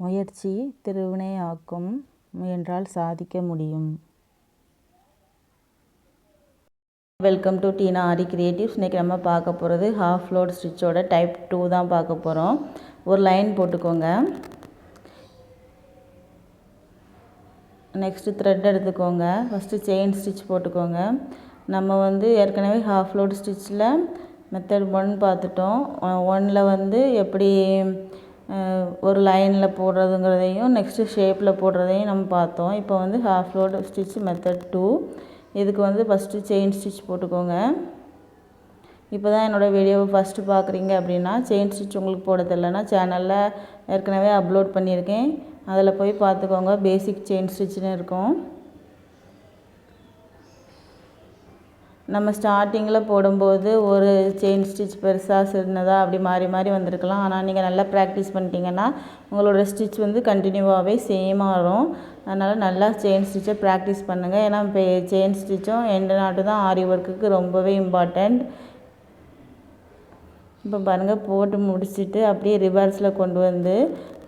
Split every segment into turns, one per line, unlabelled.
முயற்சி திருவினையாக்கும், முயன்றால் சாதிக்க முடியும். Welcome to Teena Aari creatives. இன்றைக்கி நம்ம பார்க்க போகிறது ஹாஃப் லோட் ஸ்டிச்சோட டைப் 2 தான் பார்க்க போகிறோம். ஒரு லைன் போட்டுக்கோங்க. நெக்ஸ்ட்டு த்ரெட் எடுத்துக்கோங்க. ஃபஸ்ட்டு செயின் ஸ்டிச் போட்டுக்கோங்க. நம்ம ஏற்கனவே ஹாஃப் லோட் ஸ்டிச்சில் மெத்தட் 1 பார்த்துட்டோம். 1ல் எப்படி ஒரு லைனில் போடுறதுங்கிறதையும் நெக்ஸ்ட்டு ஷேப்பில் போடுறதையும் நம்ம பார்த்தோம். இப்போ ஹாஃப் லோட் ஸ்டிச் மெத்தட் 2. இதுக்கு ஃபஸ்ட்டு செயின் ஸ்டிச் போட்டுக்கோங்க. இப்போ தான் என்னோடய வீடியோவை ஃபஸ்ட்டு பார்க்குறீங்க அப்படின்னா செயின் ஸ்டிச் உங்களுக்கு போட தெரியலன்னா சேனலில் ஏற்கனவே அப்லோட் பண்ணியிருக்கேன். அதில் போய் பார்த்துக்கோங்க. பேசிக் செயின் ஸ்டிச்னு இருக்கும். நம்ம ஸ்டார்டிங்கில் போடும்போது ஒரு செயின் ஸ்டிச் பெருசாக சின்னதாக அப்படி மாறி மாறி வந்திருக்கலாம். ஆனால் நீங்கள் நல்லா ப்ராக்டிஸ் பண்ணிட்டீங்கன்னா உங்களோட ஸ்டிச் கண்டினியூவாகவே சேமாக வரும். அதனால் நல்லா செயின் ஸ்டிச்சை ப்ராக்டிஸ் பண்ணுங்கள். ஏன்னா இப்போ செயின் ஸ்டிச்சும் எண்டு நாட்டு தான் ஆரி ஒர்க்குக்கு ரொம்பவே இம்பார்ட்டண்ட். இப்போ பாருங்கள், போட்டு முடிச்சுட்டு அப்படியே ரிவர்ஸில் கொண்டு வந்து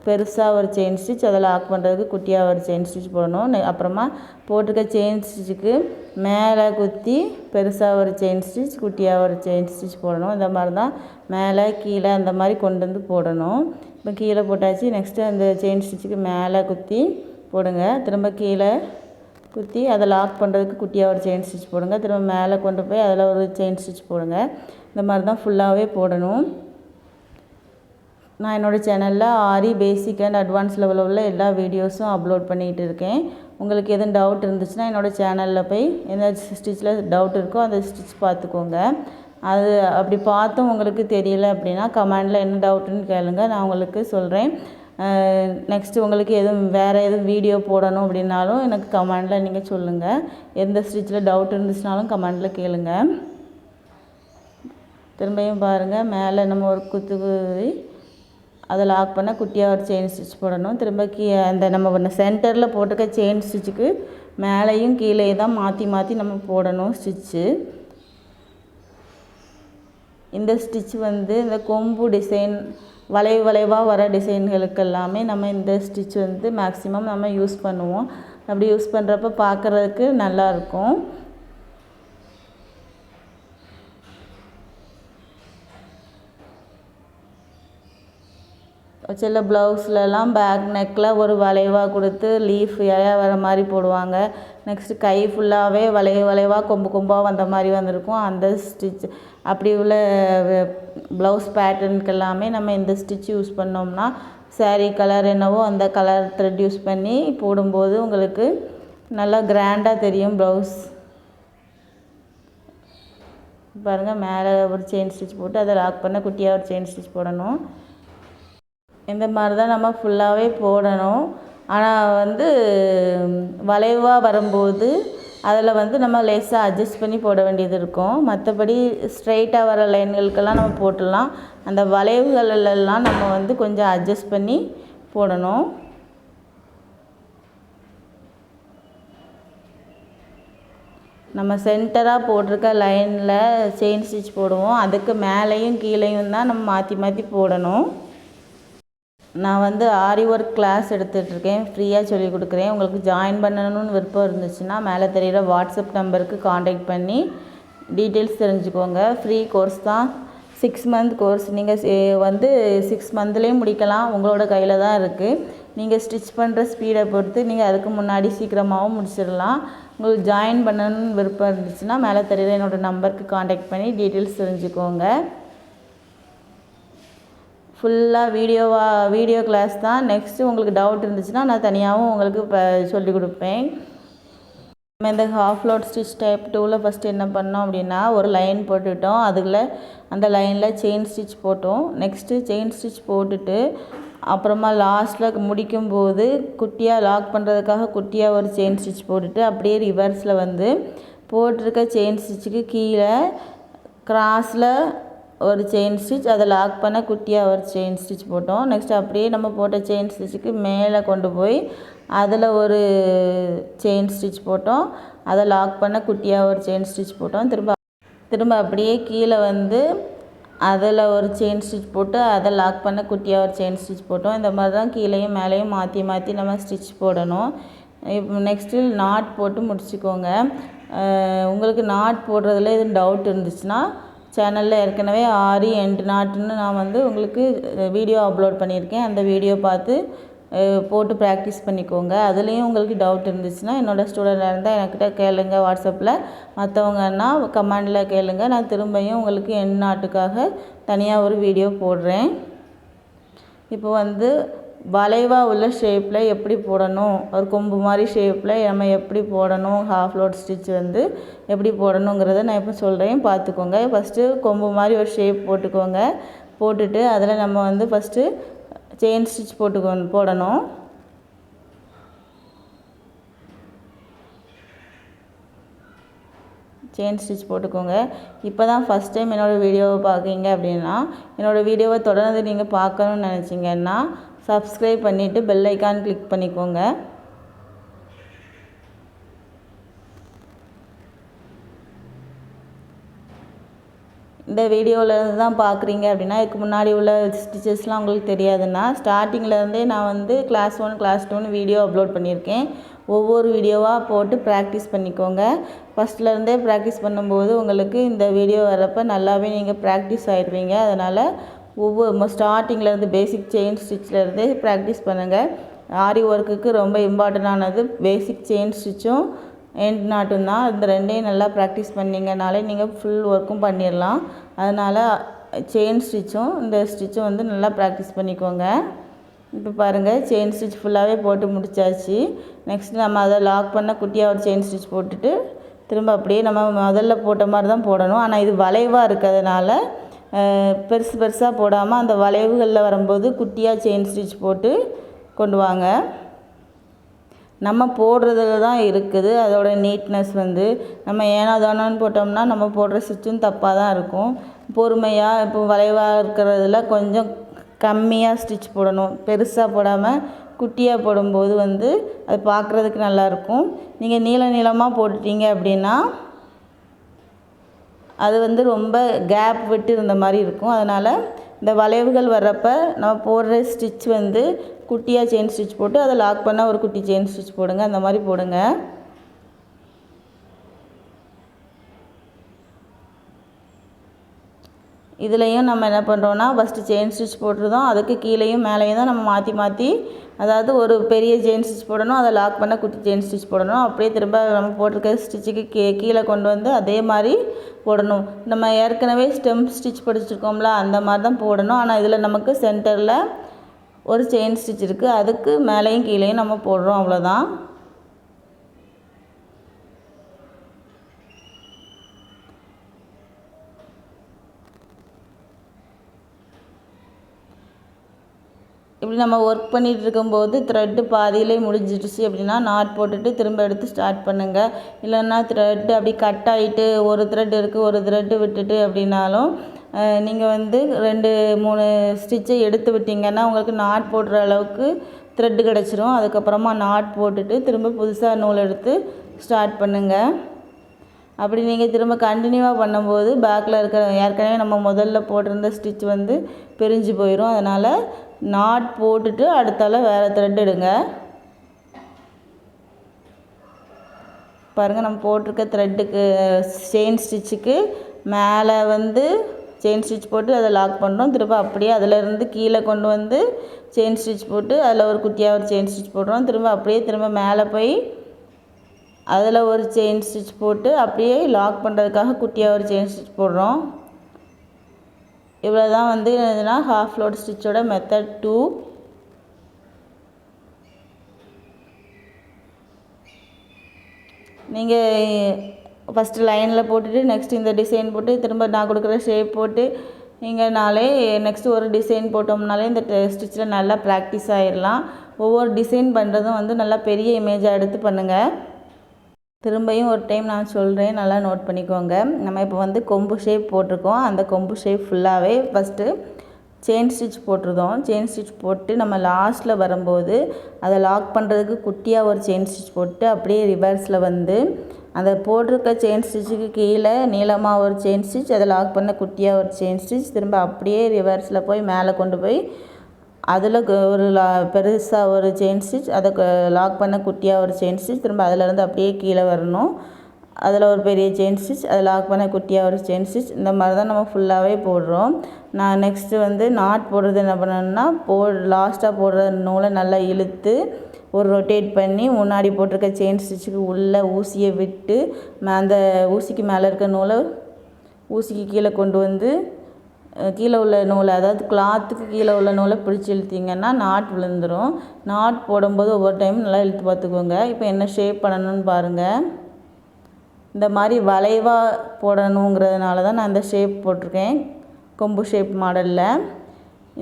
பெருசாக ஒரு செயின் ஸ்டிச், அதை லாக் பண்ணுறதுக்கு குட்டியாக ஒரு செயின் ஸ்டிச் போடணும். அப்புறமா போட்டுக்க செயின் ஸ்டிச்சுக்கு மேலே குத்தி பெருசாக ஒரு செயின் ஸ்டிச், குட்டியாக ஒரு செயின் ஸ்டிச் போடணும். இந்த மாதிரி தான் மேலே கீழே அந்த மாதிரி கொண்டு வந்து போடணும். இப்போ கீழே போட்டாச்சு. நெக்ஸ்ட்டு அந்த செயின் ஸ்டிச்சுக்கு மேலே குத்தி போடுங்க. திரும்ப கீழே குத்தி அதை லாக் பண்ணுறதுக்கு குட்டியாக ஒரு செயின் ஸ்டிச் போடுங்க. திரும்ப மேலே கொண்டு போய் அதில் ஒரு செயின் ஸ்டிச் போடுங்க. இந்த மாதிரி தான் ஃபுல்லாகவே போடணும். நான் என்னோடய சேனலில் ஆரி பேசிக் அண்ட் அட்வான்ஸ் லெவலில் உள்ள எல்லா வீடியோஸும் அப்லோட் பண்ணிகிட்டு இருக்கேன். உங்களுக்கு எதுவும் டவுட் இருந்துச்சுன்னா என்னோடய சேனலில் போய் எந்த ஸ்டிச்சில் டவுட் இருக்கோ அந்த ஸ்டிச் பார்த்துக்கோங்க. அது அப்படி பார்த்தும் உங்களுக்கு தெரியல அப்படின்னா கமெண்டில் என்ன டவுட்டுன்னு கேளுங்க, நான் உங்களுக்கு சொல்கிறேன். நெக்ஸ்ட்டு உங்களுக்கு வேறு எதுவும் வீடியோ போடணும் அப்படின்னாலும் எனக்கு கமெண்டில் நீங்கள் சொல்லுங்கள். எந்த ஸ்டிச்சில் டவுட் இருந்துச்சுனாலும் கமெண்டில் கேளுங்க. திரும்பியும் பாருங்கள், மேலே நம்ம ஒரு குத்து அதை லாக் பண்ண குட்டியாக ஒரு செயின் ஸ்டிச் போடணும். திரும்ப அந்த நம்ம சென்டரில் போட்டுக்க செயின் ஸ்டிச்சுக்கு மேலேயும் கீழே தான் மாற்றி மாற்றி நம்ம போடணும் ஸ்டிச்சு. இந்த ஸ்டிச் இந்த கொம்பு டிசைன், வளைவாக வர டிசைன்களுக்கு எல்லாமே நம்ம இந்த ஸ்டிச் மேக்ஸிமம் நம்ம யூஸ் பண்ணுவோம். அப்படி யூஸ் பண்ணுறப்ப பார்க்குறதுக்கு நல்லாயிருக்கும். சில ப்ளவுஸ்லலாம் பேக் நெக்கில் ஒரு வளைவாக கொடுத்து லீஃப் இலையா வர மாதிரி போடுவாங்க. நெக்ஸ்ட்டு கை ஃபுல்லாகவே வளைவாக கொம்பாக வந்த மாதிரி வந்திருக்கும். அந்த ஸ்டிச் அப்படி உள்ள ப்ளவுஸ் பேட்டர்னுக்கு எல்லாமே நம்ம இந்த ஸ்டிச் யூஸ் பண்ணோம்னா சாரீ கலர் என்னவோ அந்த கலர் த்ரெட் யூஸ் பண்ணி போடும்போது உங்களுக்கு நல்லா கிராண்டாக தெரியும் ப்ளவுஸ். பாருங்கள், மேலே ஒரு செயின் ஸ்டிச் போட்டு அதை லாக் பண்ண குட்டியாக ஒரு செயின் ஸ்டிச் போடணும். இந்த மாதிரி தான் நம்ம ஃபுல்லாகவே போடணும். ஆனால் வளைவாக வரும்போது அதில் நம்ம லேசாக அட்ஜஸ்ட் பண்ணி போட வேண்டியது இருக்கும். மற்றபடி ஸ்ட்ரைட்டாக வர லைன்களுக்கெல்லாம் நம்ம போட்டுடலாம். அந்த வளைவுகளெல்லாம் நம்ம கொஞ்சம் அட்ஜஸ்ட் பண்ணி போடணும். நம்ம சென்டராக போட்டிருக்க லைனில் செயின் ஸ்டிச் போடுவோம். அதுக்கு மேலேயும் கீழேயும் தான் நம்ம மாற்றி மாற்றி போடணும். நான் ஆரி ஒர்க் கிளாஸ் எடுத்துகிட்ருக்கேன். ஃப்ரீயாக சொல்லிக் கொடுக்குறேன். உங்களுக்கு ஜாயின் பண்ணணும்னு விருப்பம் இருந்துச்சுன்னா மேலே தெரிகிற வாட்ஸ்அப் நம்பருக்கு காண்டாக்ட் பண்ணி டீட்டெயில்ஸ் தெரிஞ்சுக்கோங்க. ஃப்ரீ கோர்ஸ் தான். 6 மந்த் கோர்ஸ். நீங்கள் 6 மந்த்லேயும் முடிக்கலாம். உங்களோட கையில் தான் இருக்குது. நீங்கள் ஸ்டிச் பண்ணுற ஸ்பீடை பொறுத்து நீங்கள் அதுக்கு முன்னாடி சீக்கிரமாகவும் முடிச்சிடலாம். உங்களுக்கு ஜாயின் பண்ணணும்னு விருப்பம் இருந்துச்சுன்னா மேலே தெரிகிற என்னோடய நம்பருக்கு காண்டாக்ட் பண்ணி டீட்டெயில்ஸ் தெரிஞ்சுக்கோங்க. ஃபுல்லாக வீடியோ கிளாஸ் தான். நெக்ஸ்ட்டு உங்களுக்கு டவுட் இருந்துச்சுன்னா நான் தனியாகவும் உங்களுக்கு இப்போ சொல்லிக் கொடுப்பேன். நம்ம இந்த ஹாஃப் லோட் ஸ்டிச் டைப் 2ல் ஃபஸ்ட்டு என்ன பண்ணோம் அப்படின்னா ஒரு லைன் போட்டுவிட்டோம். அந்த லைனில் செயின் ஸ்டிச் போட்டோம். நெக்ஸ்ட்டு செயின் ஸ்டிச் போட்டுட்டு அப்புறமா லாஸ்ட்டில் முடிக்கும்போது குட்டியாக லாக் பண்ணுறதுக்காக குட்டியாக ஒரு செயின் ஸ்டிச் போட்டுட்டு அப்படியே ரிவர்ஸில் போட்டிருக்க செயின் ஸ்டிச்சுக்கு கீழே கிராஸில் ஒரு செயின் ஸ்டிச், அதை லாக் பண்ண குட்டியாக ஒரு செயின் ஸ்டிச் போட்டோம். நெக்ஸ்ட் அப்படியே நம்ம போட்ட செயின் ஸ்டிச்சுக்கு மேலே கொண்டு போய் அதில் ஒரு செயின் ஸ்டிச் போட்டோம். அதை லாக் பண்ண குட்டியாக ஒரு செயின் ஸ்டிச் போட்டோம். திரும்ப அப்படியே கீழே அதில் ஒரு செயின் ஸ்டிச் போட்டு அதை லாக் பண்ண குட்டியாக ஒரு செயின் ஸ்டிச் போட்டோம். இந்த மாதிரி தான் கீழேயும் மேலேயும் மாற்றி மாற்றி நம்ம ஸ்டிச் போடணும். இப்போ நெக்ஸ்ட்டு நாட் போட்டு முடிச்சுக்கோங்க. உங்களுக்கு நாட் போடுறதுல எதுவும் டவுட் இருந்துச்சுன்னா சேனலில் ஏற்கனவே ஆரி எண்ட் நாட்டுன்னு நான் வந்து உங்களுக்கு வீடியோ அப்லோட் பண்ணியிருக்கேன். அந்த வீடியோ பார்த்து போட்டு ப்ராக்டிஸ் பண்ணிக்கோங்க. அதுலேயும் உங்களுக்கு டவுட் இருந்துச்சுன்னா என்னோடய ஸ்டூடெண்டாக இருந்தால் என்கிட்ட கேளுங்க வாட்ஸ்அப்பில். மற்றவங்கன்னா கமெண்டில் கேளுங்க. நான் திரும்பியும் உங்களுக்கு எண்ட் நாட்டுக்காக தனியாக ஒரு வீடியோ போடுறேன். இப்போ வந்து வளைவாக உள்ள ஷேப்பில் எப்படி போடணும், ஒரு கொம்பு மாதிரி ஷேப்பில் நம்ம எப்படி போடணும், ஹாஃப் லோட் ஸ்டிச் வந்து எப்படி போடணுங்கிறத நான் இப்போ சொல்கிறேன், பார்த்துக்கோங்க. ஃபஸ்ட்டு கொம்பு மாதிரி ஒரு ஷேப் போட்டுக்கோங்க. போட்டுட்டு அதில் நம்ம வந்து ஃபஸ்ட்டு செயின் ஸ்டிச் போடணும். செயின் ஸ்டிச் போட்டுக்கோங்க. இப்போ தான் ஃபஸ்ட் டைம் என்னோடய வீடியோவை பார்க்குறீங்க அப்படின்னா, என்னோடய வீடியோவை தொடர்ந்து நீங்கள் பார்க்கணுன்னு நினச்சிங்கன்னா சப்ஸ்கிரைப் பண்ணிவிட்டு பெல் ஐக்கான் கிளிக் பண்ணிக்கோங்க. இந்த வீடியோவிலேருந்து தான் பார்க்குறீங்க அப்படின்னா, இதுக்கு முன்னாடி உள்ள ஸ்டிச்சஸ்லாம் உங்களுக்கு தெரியாதுன்னா ஸ்டார்டிங்லேருந்தே நான் வந்து கிளாஸ் 1 கிளாஸ் 2ன்னு வீடியோ அப்லோட் பண்ணியிருக்கேன். ஒவ்வொரு வீடியோவாக போட்டு ப்ராக்டிஸ் பண்ணிக்கோங்க. ஃபஸ்ட்லேருந்தே ப்ராக்டிஸ் பண்ணும்போது உங்களுக்கு இந்த வீடியோ வரப்போ நல்லாவே நீங்கள் ப்ராக்டிஸ் ஆகிடுவீங்க. அதனால் ஸ்டார்டிங்லேருந்து பேசிக் செயின் ஸ்டிச்லேருந்தே ப்ராக்டிஸ் பண்ணுங்கள். ஆரி ஒர்க்குக்கு ரொம்ப இம்பார்ட்டண்டானது பேசிக் செயின் ஸ்டிச்சும் எண்ட் நாட்டும் தான். இந்த ரெண்டையும் நல்லா ப்ராக்டிஸ் பண்ணிங்கனாலே நீங்கள் ஃபுல் ஒர்க்கும் பண்ணிடலாம். அதனால் செயின் ஸ்டிச்சும் இந்த ஸ்டிச்சும் வந்து நல்லா ப்ராக்டிஸ் பண்ணிக்கோங்க. இப்போ பாருங்கள், செயின் ஸ்டிச் ஃபுல்லாகவே போட்டு முடித்தாச்சு. நெக்ஸ்ட் நம்ம அதை லாக் பண்ண குட்டியாக ஒரு செயின் ஸ்டிச் போட்டுட்டு திரும்ப அப்படியே நம்ம முதல்ல போட்ட மாதிரி தான் போடணும். ஆனால் இது வளைவாக இருக்கிறதுனால பெருசு பெருசாக போடாமல் அந்த வளைவுகளில் வரும்போது குட்டியாக செயின் ஸ்டிச் போட்டு கொண்டு வாங்க. நம்ம போடுறதுல தான் இருக்குது அதோட நீட்னஸ் வந்து. நம்ம ஏனோ தானோன்னு போட்டோம்னா நம்ம போடுற ஸ்டிச்சும் தப்பாக தான் இருக்கும். பொறுமையாக இப்போ வளைவாக இருக்கிறதுல கொஞ்சம் கம்மியாக ஸ்டிச் போடணும். பெருசாக போடாமல் குட்டியாக போடும்போது வந்து அது பார்க்குறதுக்கு நல்லாயிருக்கும். நீங்கள் நீளமாக போட்டுட்டீங்க அப்படின்னா அது வந்து ரொம்ப கேப் விட்டு இருந்த மாதிரி இருக்கும். அதனால் இந்த வளைவுகள் வர்றப்போ நம்ம போடுற ஸ்டிச் வந்து குட்டியாக செயின் ஸ்டிச் போட்டு அதை லாக் பண்ண ஒரு குட்டி செயின் ஸ்டிச் போடுங்க. அந்த மாதிரி போடுங்க. இதுலேயும் நம்ம என்ன பண்ணுறோன்னா ஃபஸ்ட்டு செயின் ஸ்டிச் போட்டுருந்தோம். அதுக்கு கீழேயும் மேலேயும் தான் நம்ம மாற்றி மாற்றி, அதாவது ஒரு பெரிய செயின் ஸ்டிச் போடணும், அதை லாக் பண்ண குட்டி செயின் ஸ்டிச் போடணும். அப்படியே திரும்ப நம்ம போட்டிருக்க ஸ்டிச்சுக்கு கீழே கொண்டு வந்து அதே மாதிரி போடணும். நம்ம ஏற்கனவே ஸ்டெம் ஸ்டிச் படிச்சிருக்கோம்ல, அந்த மாதிரி தான் போடணும். ஆனால் இதில் நமக்கு சென்டரில் ஒரு செயின் ஸ்டிச் இருக்குது, அதுக்கு மேலேயும் கீழேயும் நம்ம போடுறோம், அவ்வளோதான். இப்படி நம்ம ஒர்க் பண்ணிகிட்டு இருக்கும்போது த்ரெட்டு பாதியிலே முடிஞ்சிடுச்சு அப்படின்னா நாட் போட்டுட்டு திரும்ப எடுத்து ஸ்டார்ட் பண்ணுங்கள். இல்லைன்னா த்ரெட்டு அப்படி கட் ஆகிட்டு ஒரு த்ரெட் இருக்குது ஒரு த்ரெட்டு விட்டுட்டு அப்படின்னாலும் நீங்கள் வந்து 2-3 ஸ்டிச்சை எடுத்து விட்டிங்கன்னா உங்களுக்கு நாட் போடுற அளவுக்கு த்ரெட்டு கிடச்சிரும். அதுக்கப்புறமா நாட் போட்டுட்டு திரும்ப புதுசாக நூல் எடுத்து ஸ்டார்ட் பண்ணுங்கள். அப்படி நீங்கள் திரும்ப கண்டினியூவாக பண்ணும்போது பேக்கில் இருக்கிற ஏற்கனவே நம்ம முதல்ல போட்டிருந்த ஸ்டிச் வந்து பிரிஞ்சு போயிடும். அதனால் நாட் போட்டுட்டு அடுத்தால வேறு த்ரெட் எடுங்க. பாருங்கள், நம்ம போட்டிருக்க த்ரெட்டுக்கு செயின் ஸ்டிச்சுக்கு மேலே வந்து செயின் ஸ்டிச் போட்டு அதை லாக் பண்ணுறோம். திரும்ப அப்படியே அதிலேருந்து கீழே கொண்டு வந்து செயின் ஸ்டிச் போட்டு அதில் ஒரு குட்டியாக ஒரு செயின் ஸ்டிச் போடுறோம். திரும்ப மேலே போய் அதில் ஒரு செயின் ஸ்டிச் போட்டு அப்படியே லாக் பண்ணுறதுக்காக குட்டியாக ஒரு செயின் ஸ்டிச் போடுறோம். இவ்வளோ தான் வந்து என்னதுன்னா ஹாஃப் லோட் ஸ்டிச்சோட மெத்தட் 2. நீங்கள் ஃபஸ்ட்டு லைனில் போட்டுட்டு நெக்ஸ்ட் இந்த டிசைன் போட்டு திரும்ப நான் கொடுக்குற ஷேப் போட்டு நீங்கள்னாலே நெக்ஸ்ட்டு ஒரு டிசைன் போட்டோம்னாலே இந்த ஸ்டிச்சில் நல்லா ப்ராக்டிஸ் ஆகிடலாம். ஒவ்வொரு டிசைன் பண்ணுறதும் வந்து நல்லா பெரிய இமேஜாக எடுத்து பண்ணுங்கள். திரும்பியும் ஒரு டைம் நான் சொல்கிறேன், நல்லா நோட் பண்ணிக்கோங்க. நம்ம இப்போ வந்து கொம்பு ஷேப் போட்டிருக்கோம். அந்த கொம்பு ஷேப் ஃபுல்லாகவே ஃபஸ்ட்டு செயின் ஸ்டிச் போட்டிருந்தோம். செயின் ஸ்டிச் போட்டு நம்ம லாஸ்ட்டில் வரும்போது அதை லாக் பண்ணுறதுக்கு குட்டியாக ஒரு செயின் ஸ்டிச் போட்டு அப்படியே ரிவர்ஸில் வந்து அந்த போட்டிருக்க செயின் ஸ்டிச்சுக்கு கீழே நீளமாக ஒரு செயின் ஸ்டிச், அதை லாக் பண்ண குட்டியாக ஒரு செயின் ஸ்டிச், திரும்ப அப்படியே ரிவர்ஸில் போய் மேலே கொண்டு போய் அதில் ஒரு பெருசாக ஒரு செயின் ஸ்டிச், அதை லாக் பண்ண குட்டியாக ஒரு செயின் ஸ்டிச், திரும்ப அதிலேருந்து அப்படியே கீழே வரணும். அதில் ஒரு பெரிய செயின் ஸ்டிச், அதை லாக் பண்ண குட்டியாக ஒரு செயின் ஸ்டிச். இந்த மாதிரி தான் நம்ம ஃபுல்லாகவே போடுறோம். நான் நெக்ஸ்ட்டு வந்து நாட் போடுறது என்ன பண்ணணும்னா, லாஸ்ட்டாக போடுற நூலை நல்லா இழுத்து ஒரு ரொட்டேட் பண்ணி முன்னாடி போட்டிருக்க செயின் ஸ்டிச்சுக்கு உள்ளே ஊசியை விட்டு அந்த ஊசிக்கு மேலே இருக்க நூலை ஊசிக்கு கீழே கொண்டு வந்து கீழே உள்ள நூலை, அதாவது கிளாத்துக்கு கீழே உள்ள நூலை பிடிச்சி இழுத்திங்கன்னா நாட் விழுந்துடும். நாட் போடும்போது ஒவ்வொரு டைம் நல்லா இழுத்து பார்த்துக்கோங்க. இப்போ என்ன ஷேப் பண்ணணும்னு பாருங்கள். இந்த மாதிரி வளைவாக போடணுங்கிறதுனால தான் நான் இந்த ஷேப் போட்டிருக்கேன், கொம்பு ஷேப் மாடலில்.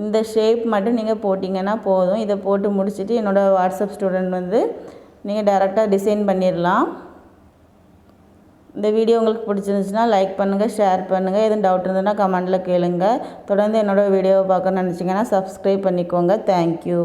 இந்த ஷேப் மட்டும் நீங்கள் போட்டிங்கன்னா போதும். இதை போட்டு முடிச்சுட்டு என்னோடய வாட்ஸ்அப் ஸ்டூடெண்ட் வந்து நீங்கள் டைரெக்டாக டிசைன் பண்ணிடலாம். இந்த வீடியோ உங்களுக்கு பிடிச்சிருந்துச்சுன்னா லைக் பண்ணுங்கள், ஷேர் பண்ணுங்கள். எதுவும் டவுட் இருந்ததுன்னா கமெண்டில் கேளுங்க. தொடர்ந்து என்னோடய வீடியோவை பார்க்கணுன்னு நினச்சிங்கன்னா சப்ஸ்கிரைப் பண்ணிக்கோங்க. தேங்க்யூ.